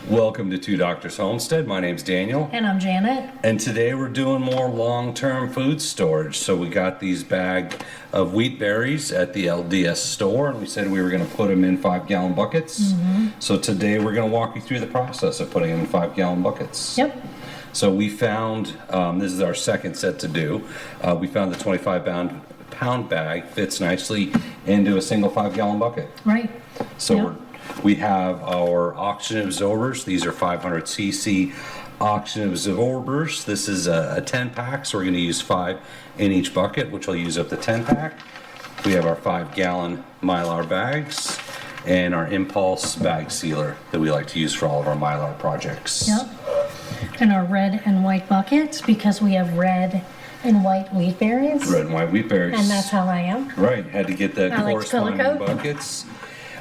Welcome to Two Drs Homestead. My name's Daniel. And I'm Janet. And today we're doing more long-term food storage. So we got these bag of wheat berries at the LDS store, and we said we were going to put them in 5-gallon buckets. So today we're going to walk you through the process of putting them in 5-gallon buckets. Yep. So we found, this is our second set to do, we found the 25-pound bag fits nicely into a single 5-gallon bucket. Right. So Yep. we have our oxygen absorbers. These are 500 cc oxygen absorbers. This is a 10-pack, so we're going to use 5 in each bucket, which will use up the 10-pack. We have our 5-gallon mylar bags and our impulse bag sealer that we like to use for all of our mylar projects. Yep. And our red and white buckets, because we have red and white wheat berries. Red and white wheat berries. And that's how I am. Right, had to get the I like to color corresponding code. buckets.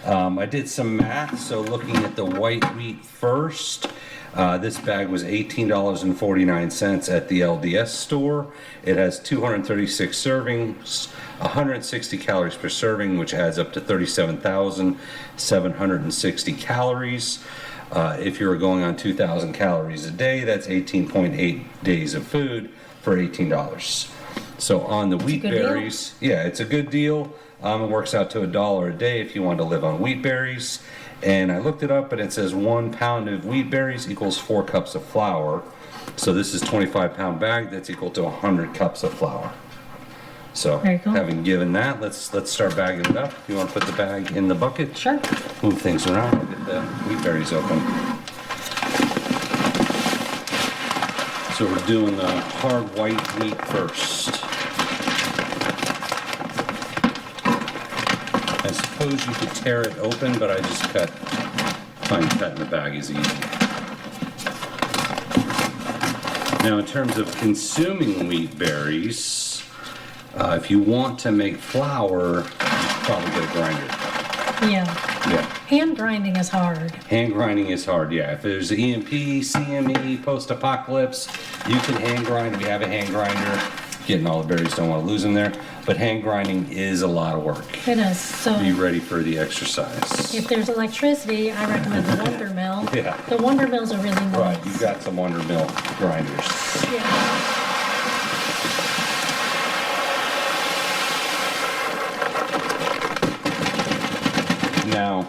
I did some math, so looking at the white wheat first, this bag was $18.49 at the LDS store. It has 236 servings, 160 calories per serving, which adds up to 37,760 calories. If you're going on 2,000 calories a day, that's 18.8 days of food for $18. So on the wheat berries, yeah, it's a good deal. It works out to $1 a day if you want to live on wheat berries. And I looked it up, and it says 1 pound of wheat berries equals 4 cups of flour. So this is 25-pound bag. That's equal to 100 cups of flour. So having given that, let's start bagging it up. You want to put the bag in the bucket? Sure. Move things around. We'll get the wheat berries open. So we're doing the hard white wheat first. I suppose you could tear it open, but I just find cutting the bag is easy. Now, in terms of consuming wheat berries, if you want to make flour, you should probably get a grinder. Yeah. Hand grinding is hard. Hand grinding is hard, yeah. If there's EMP, CME, post-apocalypse, you can hand grind. We have a hand grinder. Getting all the berries, don't want to lose them there. But hand grinding is a lot of work. It is. So Be ready for the exercise. if there's electricity, I recommend the Wonder Mill. Yeah. The Wonder Mills are really nice. Right, you've got some Wonder Mill grinders. Yeah. Now,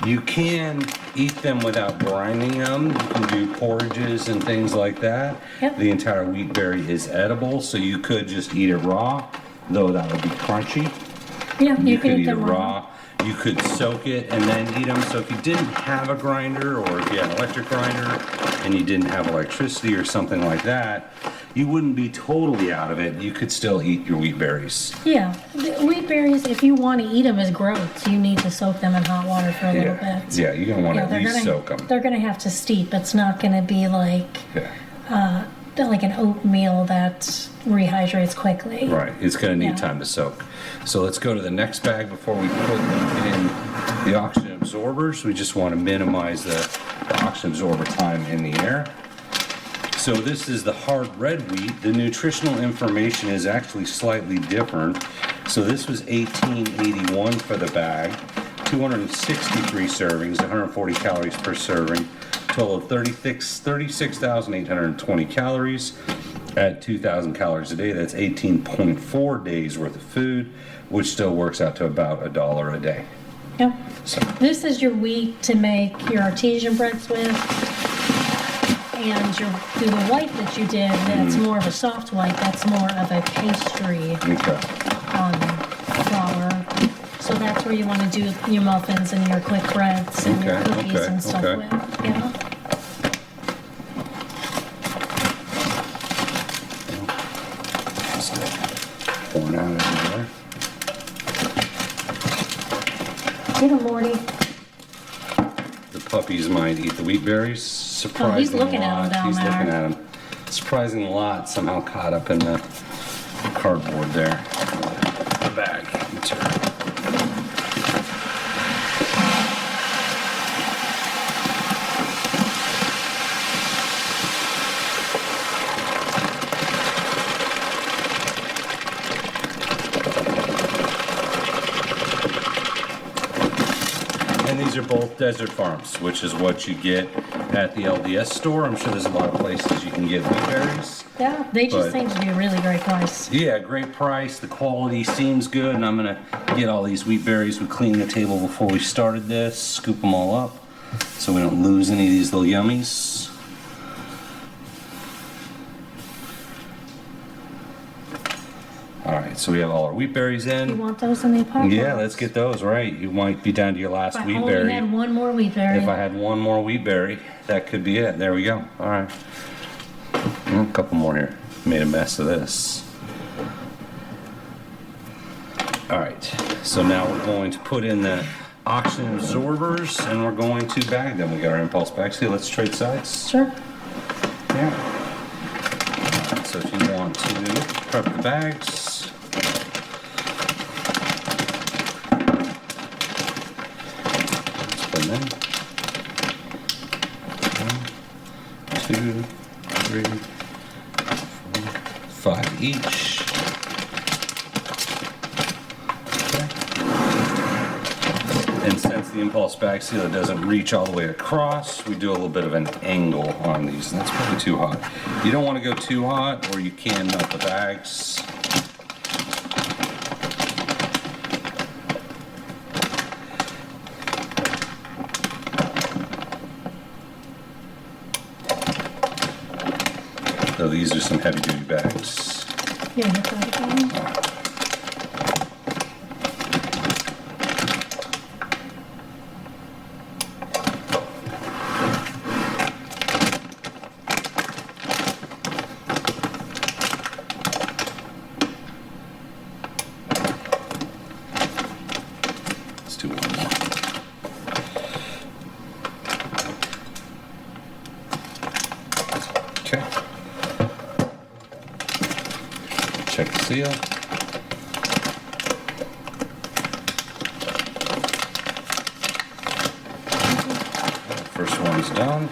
you can eat them without grinding them. You can do porridges and things like that. Yep. The entire wheat berry is edible, so you could just eat it raw, though that would be crunchy. Yeah, You can could eat eat it them raw. You could soak it and then eat them. So if you didn't have a grinder, or if you had an electric grinder and you didn't have electricity or something like that, you wouldn't be totally out of it. You could still eat your wheat berries. Yeah. The wheat berries, if you want to eat them as groats, you need to soak them in hot water for a little bit. Yeah, you're going to want to at least soak them. They're going to have to steep. It's not going to be like like an oatmeal that rehydrates quickly. Right, it's going to need time to soak. So let's go to the next bag before we put them in the oxygen absorbers. We just want to minimize the oxygen absorber time in the air. So this is the hard red wheat. The nutritional information is actually slightly different. So this was $18.81 for the bag, 263 servings, 140 calories per serving, total of 36,820 calories at 2,000 calories a day. That's 18.4 days worth of food, which still works out to about $1 a day. Yep. So This is your wheat to make your artesian breads with. And the white that you did, that's more of a soft white, that's more of a pastry flour. So that's where you want to do your muffins and your quick breads and your cookies and stuff with. Yeah. pouring out everywhere. Get him, Morty. The puppies might eat the wheat berries. Surprising he's looking a lot. at them down He's there. looking at them. Surprising a lot somehow caught up in the cardboard there. The bag material. And these are both Desert Farms, which is what you get at the LDS store. I'm sure there's a lot of places you can get wheat berries. Yeah, they just But- seem to be a really great price. Yeah, great price. The quality seems good, and I'm gonna get all these wheat berries. We cleaned the table before we started this. Scoop them all up so we don't lose any of these little yummies. All right, so we have all our wheat berries You in. want those in the apartment? Yeah, let's get those right. You might be down to your last If I wheat only berry. had one more wheat berry. If I had one more wheat berry, that could be it. There we go. All right. A couple more here. Made a mess of this. All right. So now we're going to put in the oxygen absorbers and we're going to bag them. We got our impulse bags here. Let's trade sides. Sure. Yeah. All right, so if you want to prep the bags. Let's put them in. 1, 2, 3, 4, 5 each. Okay. And since the impulse bag sealer doesn't reach all the way across, we do a little bit of an angle on these, and that's probably too hot. You don't want to go too hot, or you can melt the bags. So these are some heavy duty bags. Yeah, that's right. Let's do one more. Okay. Check the seal. First one's done.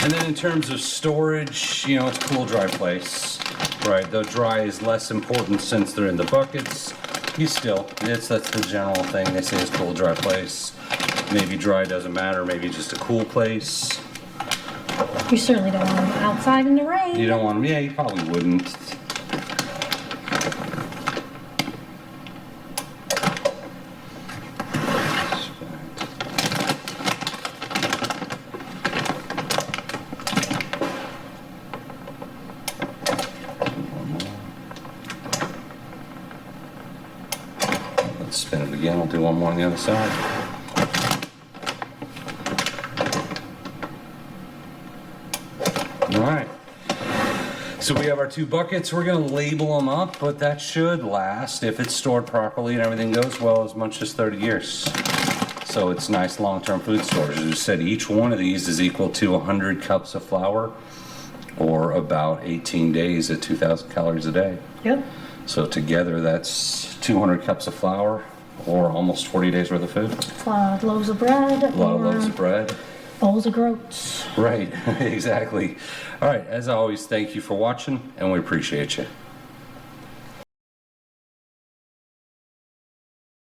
And then in terms of storage, you know, it's a cool, dry place, right? Though dry is less important since they're in the buckets. That's the general thing. They say it's cool, dry place. Maybe dry doesn't matter. Maybe just a cool place. You certainly don't want them outside in the rain. You don't want them. Yeah, you probably wouldn't. Let's spin it again. We'll do one more on the other side. All right. So we have our 2 buckets. We're going to label them up, but that should last, if it's stored properly and everything goes well, as much as 30 years. So it's nice long-term food storage. As I said, each one of these is equal to 100 cups of flour, or about 18 days at 2,000 calories a day. Yep. So together that's 200 cups of flour, or almost 40 days worth of food. Loaves of bread. A lot of loaves of bread. Bowls of groats. Right, exactly. All right, as always, thank you for watching, and we appreciate you.